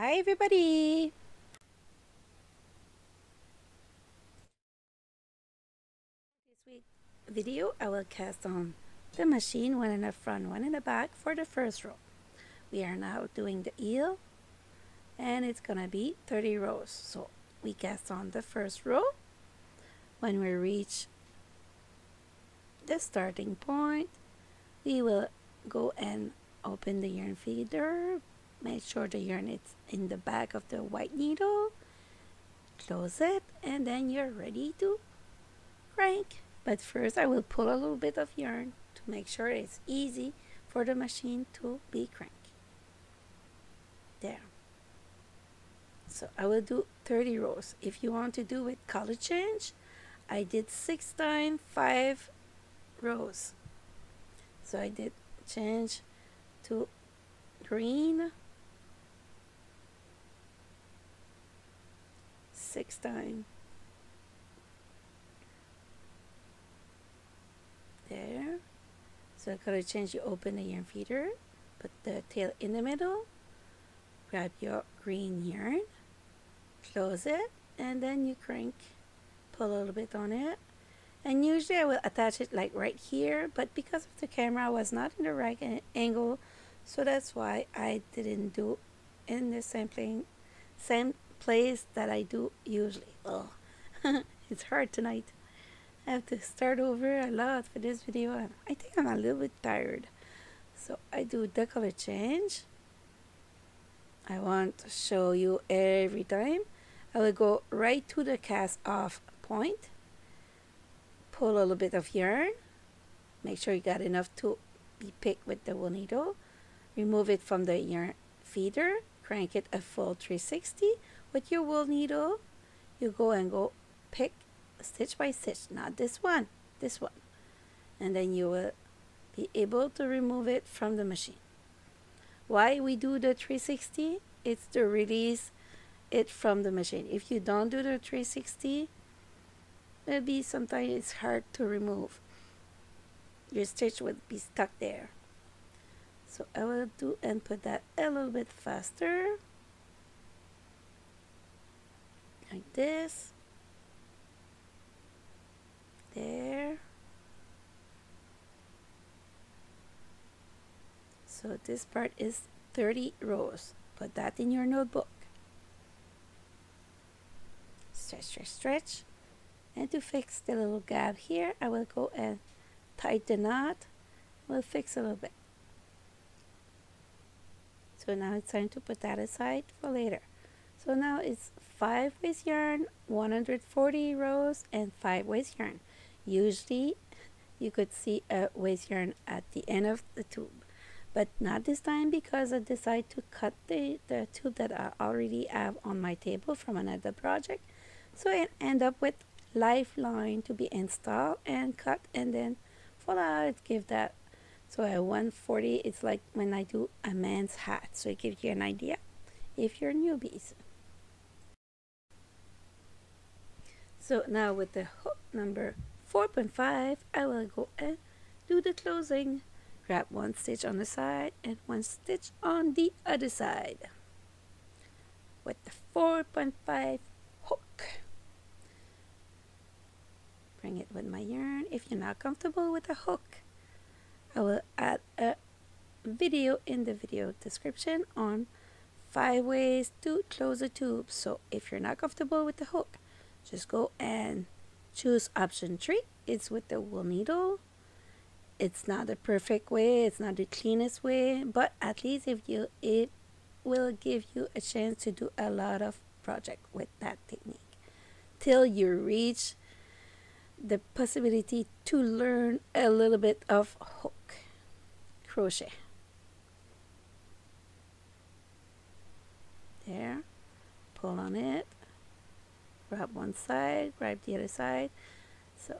Hi everybody! This week video I will cast on the machine, one in the front, one in the back for the first row. We are now doing the eel and it's gonna be 30 rows. So we cast on the first row. When we reach the starting point, we will go and open the yarn feeder. Make sure the yarn is in the back of the white needle. Close it and then you're ready to crank. But first I will pull a little bit of yarn to make sure it's easy for the machine to be cranked. There. So I will do 30 rows. If you want to do with color change, I did 6 times 5 rows. So I did change to green 6 times. There. So color change, you open the yarn feeder, put the tail in the middle, grab your green yarn, close it, and then you crank, pull a little bit on it. And usually I will attach it like right here, but because of the camera I was not in the right angle, so that's why I didn't do in the same place that I do usually. Oh, it's hard tonight. I have to start over a lot for this video and I think I'm a little bit tired. So I do the color change. I want to show you every time. I will go right to the cast off point, pull a little bit of yarn, make sure you got enough to be picked with the wool needle, remove it from the yarn feeder, crank it a full 360 with your wool needle. You go pick stitch by stitch, not this one, this one, and then you will be able to remove it from the machine. Why we do the 360? It's to release it from the machine. If you don't do the 360, maybe sometimes it's hard to remove. Your stitch would be stuck there. So I will do and put that a little bit faster, like this. There. So this part is 30 rows. Put that in your notebook. Stretch, stretch, stretch. And to fix the little gap here, I will go and tighten the knot. We'll fix a little bit. So now it's time to put that aside for later. So now it's 5 waist yarn, 140 rows, and 5 waist yarn. Usually you could see a waist yarn at the end of the tube, but not this time because I decided to cut the tube that I already have on my table from another project. So I end up with lifeline to be installed and cut, and then voila, it gives that. So at 140, it's like when I do a man's hat. So it gives you an idea if you're newbies. So now with the hook number 4.5, I will go and do the closing. Grab one stitch on the side and one stitch on the other side with the 4.5 hook. Bring it with my yarn. If you're not comfortable with the hook, I will add a video in the video description on 5 ways to close a tube. So if you're not comfortable with the hook, just go and choose option 3. It's with the wool needle. It's not the perfect way, it's not the cleanest way, but at least it will give you a chance to do a lot of project with that technique till you reach the possibility to learn a little bit of hook crochet. There, pull on it, grab one side, grab the other side. So,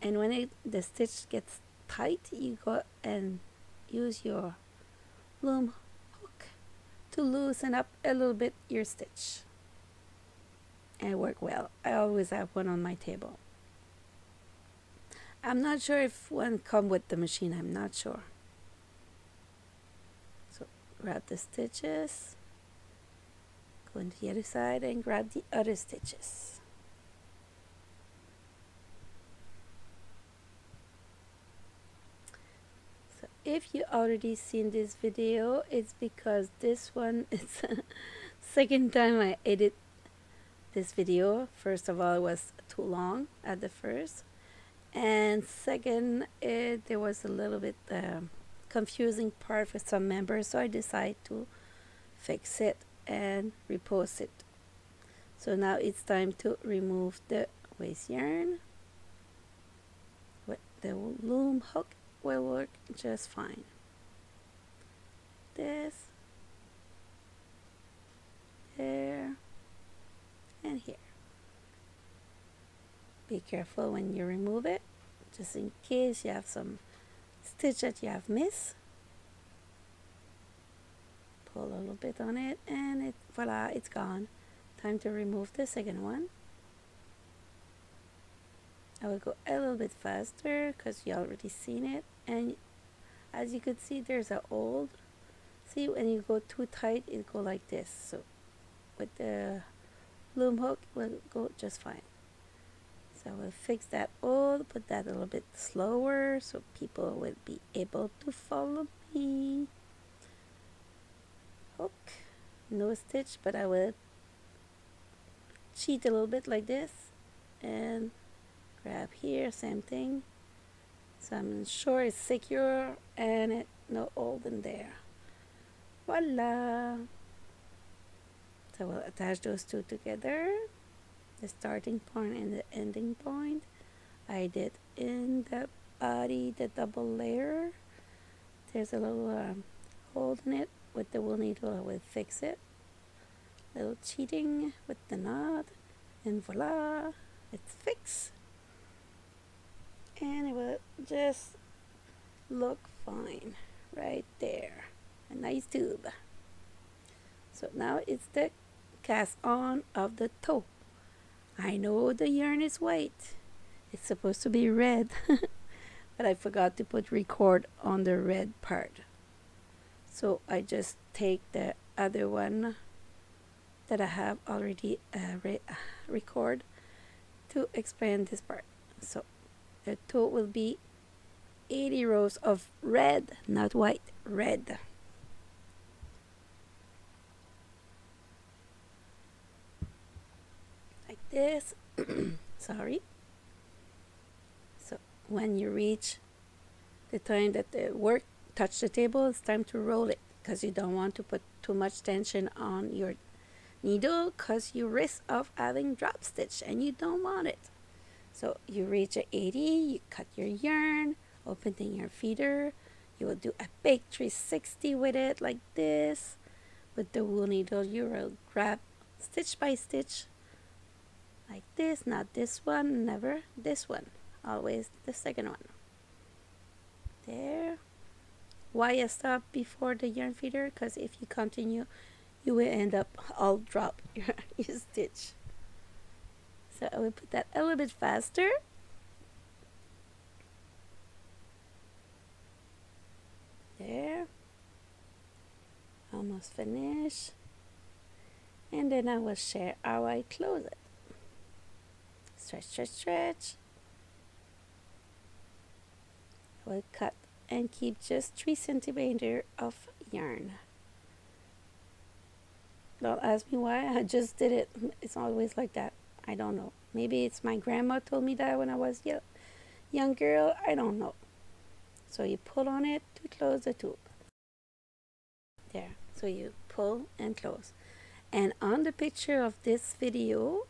and when the stitch gets tight, you go and use your loom hook to loosen up a little bit your stitch. And it worked well. I always have one on my table. I'm not sure if one come with the machine, I'm not sure. So grab the stitches, Go into the other side and grab the other stitches. So if you already seen this video, it's because this one is second time I edit this video. First of all, it was too long at the first, and second, there was a little bit confusing part for some members, so I decided to fix it and repost it. So now it's time to remove the waste yarn. With the loom hook will work just fine. This, there, and here. Be careful when you remove it, just in case you have some stitch that you have missed. Pull a little bit on it and voila, it's gone. Time to remove the second one. I will go a little bit faster because you already seen it, and as you could see, there's a old. See, when you go too tight, it go like this. So with the loom hook, it will go just fine. So I will fix that old, put that a little bit slower so people will be able to follow me. Hook, no stitch, but I will cheat a little bit like this and grab here, same thing. So I'm sure it's secure and it no old in there. Voila! So we'll attach those two together, the starting point and the ending point. I did in the body, the double layer. There's a little hole in it. With the wool needle, I will fix it. Little cheating with the knot, and voila, it's fixed. And it will just look fine right there. A nice tube. So now it's the cast on of the toe. I know the yarn is white. It's supposed to be red, but I forgot to put record on the red part. So I just take the other one that I have already record to explain this part. So the toe will be 80 rows of red, not white, red. Like this. Sorry. So when you reach the time that the work touch the table, it's time to roll it, because you don't want to put too much tension on your needle because you risk of having drop stitch and you don't want it. So you reach a 80, you cut your yarn, opening your feeder. You will do a big 360 with it like this. With the wool needle, you will grab stitch by stitch like this, not this one, never this one, always the second one. There. Why I stop before the yarn feeder? Because if you continue, you will end up all drop your stitch. So I will put that a little bit faster. There. Almost finished. And then I will share how I close it. Stretch, stretch, stretch. I will cut and keep just 3 centimeters of yarn. Don't ask me why, I just did it. It's always like that. I don't know. Maybe it's my grandma told me that when I was a young girl. I don't know. So you pull on it to close the tube. There. So you pull and close. And on the picture of this video,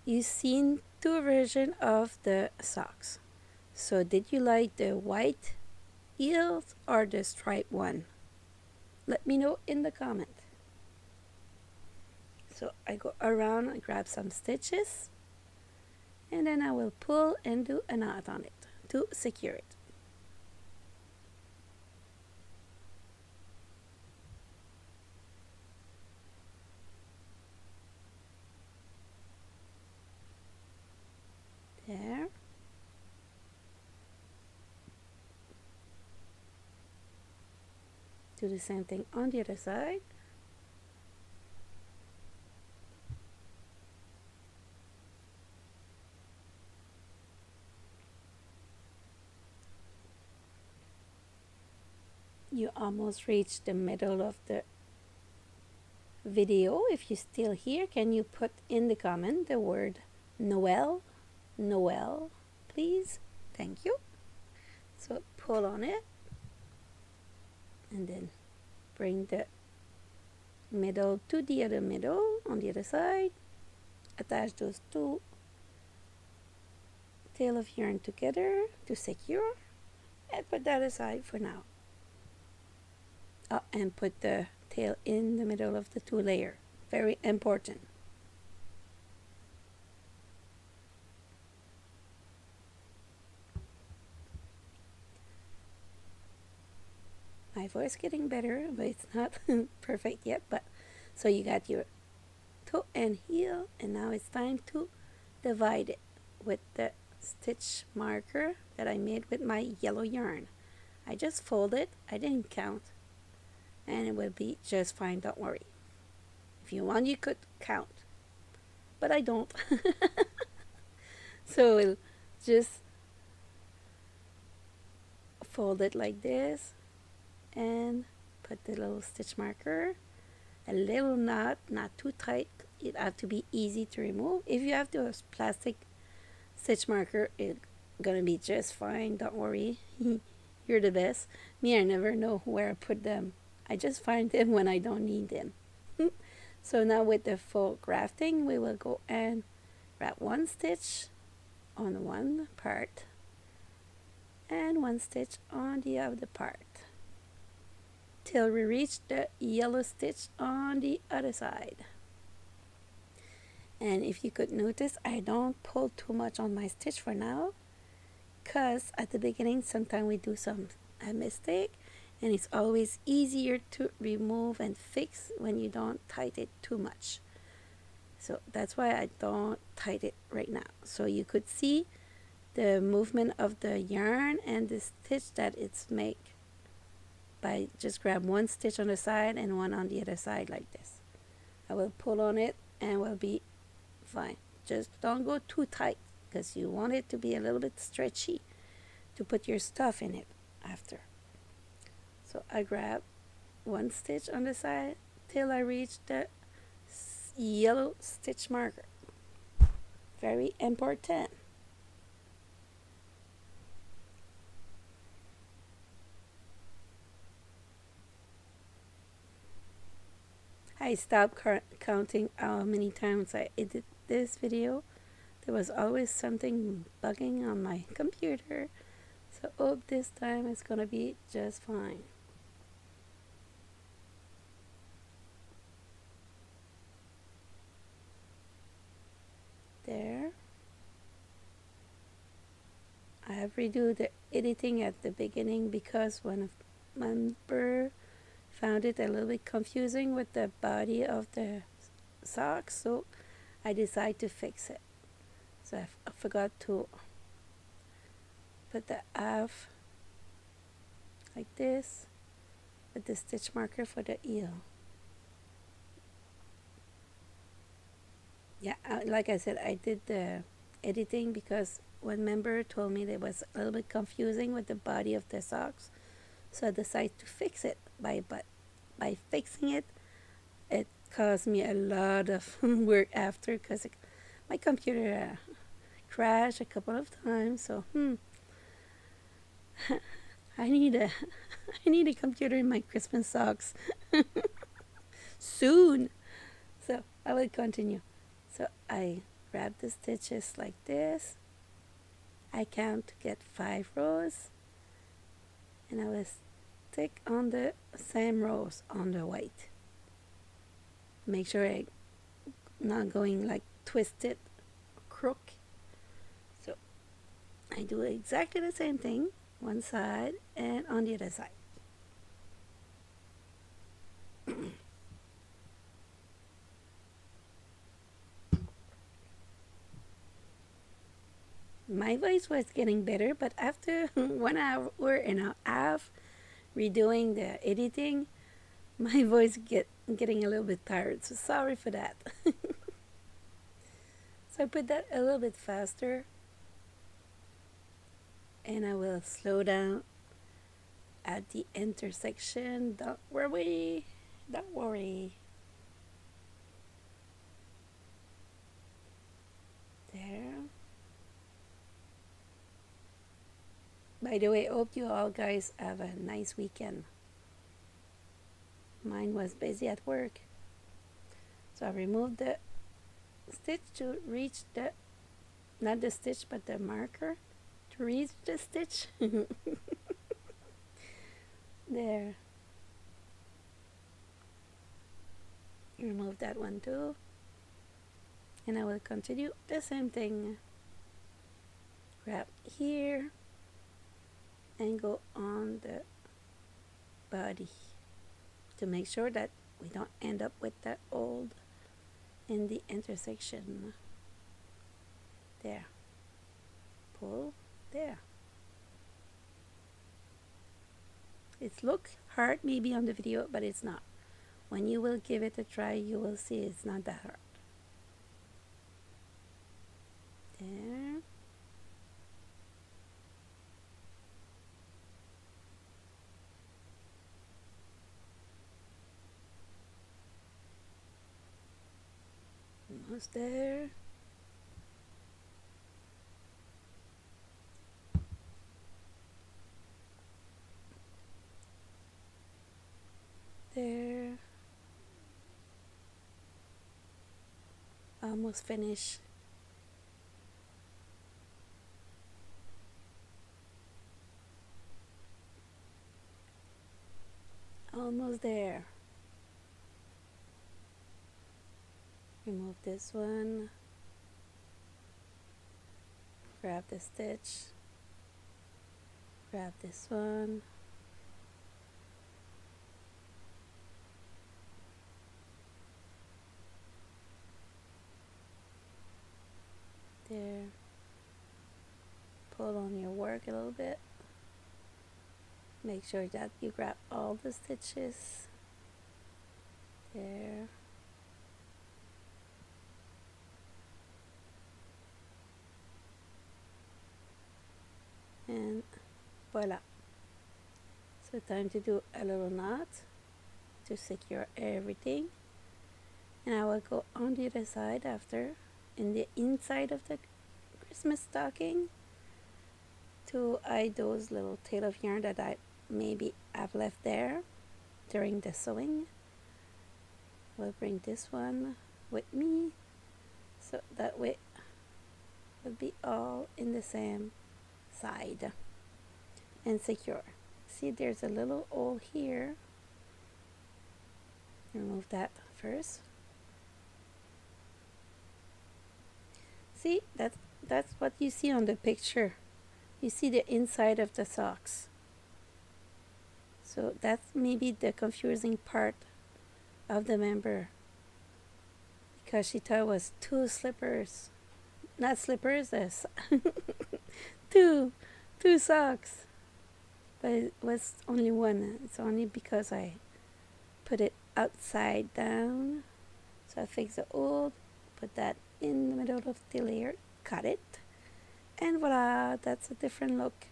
you've seen 2 versions of the socks. So did you like the white heels or the striped one? Let me know in the comment. So I go around and grab some stitches, and then I will pull and do a knot on it to secure it. There. Do the same thing on the other side. you almost reached the middle of the video. If you're still here, can you put in the comment the word Noel? Noel, please. Thank you. So pull on it and then bring the middle to the other middle on the other side. Attach those two tail of yarn together to secure, and put that aside for now. And put the tail in the middle of the two layer. Very important. My voice getting better, but it's not perfect yet. But so you got your toe and heel, and now it's time to divide it with the stitch marker that I made with my yellow yarn. I just fold it, I didn't count, and it will be just fine, don't worry. If you want, you could count, but I don't. So we'll just fold it like this and put the little stitch marker, a little knot, not too tight. It have to be easy to remove. If you have the plastic stitch marker, it's gonna be just fine, don't worry. You're the best. Me, I never know where I put them. I just find them when I don't need them. So now with the full grafting, we will go and wrap one stitch on one part and one stitch on the other part till we reach the yellow stitch on the other side. And if you could notice, I don't pull too much on my stitch for now, because at the beginning sometimes we do a mistake, and it's always easier to remove and fix when you don't tighten it too much. So that's why I don't tighten it right now. So you could see the movement of the yarn and the stitch that it's make by just grab one stitch on the side and one on the other side like this. I will pull on it and we'll be fine. Just don't go too tight, because you want it to be a little bit stretchy to put your stuff in it after. So I grab one stitch on the side till I reach the yellow stitch marker. Very important. I stopped counting how many times I edited this video. There was always something bugging on my computer. So hope this time it's gonna be just fine. There. I have redo the editing at the beginning because one of my member found it a little bit confusing with the body of the socks, so I decided to fix it. So I forgot to put the half like this with the stitch marker for the heel. Yeah, like I said, I did the editing because one member told me that it was a little bit confusing with the body of the socks, so I decided to fix it. By fixing it, it caused me a lot of work after, because my computer crashed a couple of times. So I need a computer in my Christmas socks soon. So I will continue. So I grab the stitches like this. I count to get 5 rows, and I will stick on the same rows on the white. Make sure I'm not going like twisted crook. So I do exactly the same thing, one side and on the other side. My voice was getting better, but after 1 hour and a half redoing the editing, my voice getting a little bit tired, so sorry for that. So I put that a little bit faster, and I will slow down at the intersection. Don't worry, don't worry. There. By the way, hope you all guys have a nice weekend. Mine was busy at work. So I removed the stitch to reach the, not the stitch, but the marker to reach the stitch. There. Remove that one too. And I will continue the same thing. Grab here and go on the body to make sure that we don't end up with that old in the intersection. There. Pull. There. It looks hard maybe on the video, but it's not. When you will give it a try, you will see it's not that hard. There. Almost there. There. Almost finished. Almost there. Remove this one. Grab the stitch. Grab this one. There. Pull on your work a little bit. Make sure that you grab all the stitches. There. And voila. So time to do a little knot to secure everything. And I will go on the other side after, in the inside of the Christmas stocking, to hide those little tail of yarn that I maybe have left there during the sewing. We'll bring this one with me, so that way it'll be all in the same side and secure. See, there's a little hole here. Remove that first. See, that's what you see on the picture. You see the inside of the socks. So that's maybe the confusing part of the member, because she thought it was two slippers, not slippers, two socks, but it was only one. It's only because I put it upside down. So I fix the hole, put that in the middle of the layer, cut it, and voila, that's a different look.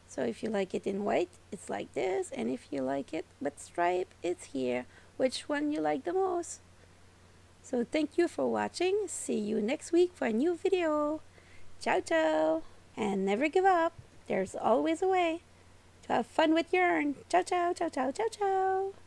So if you like it in white, it's like this, and if you like it with stripe, it's here. Which one you like the most? So thank you for watching. See you next week for a new video. Ciao ciao, and never give up. There's always a way to have fun with yarn. Ciao ciao ciao ciao ciao ciao.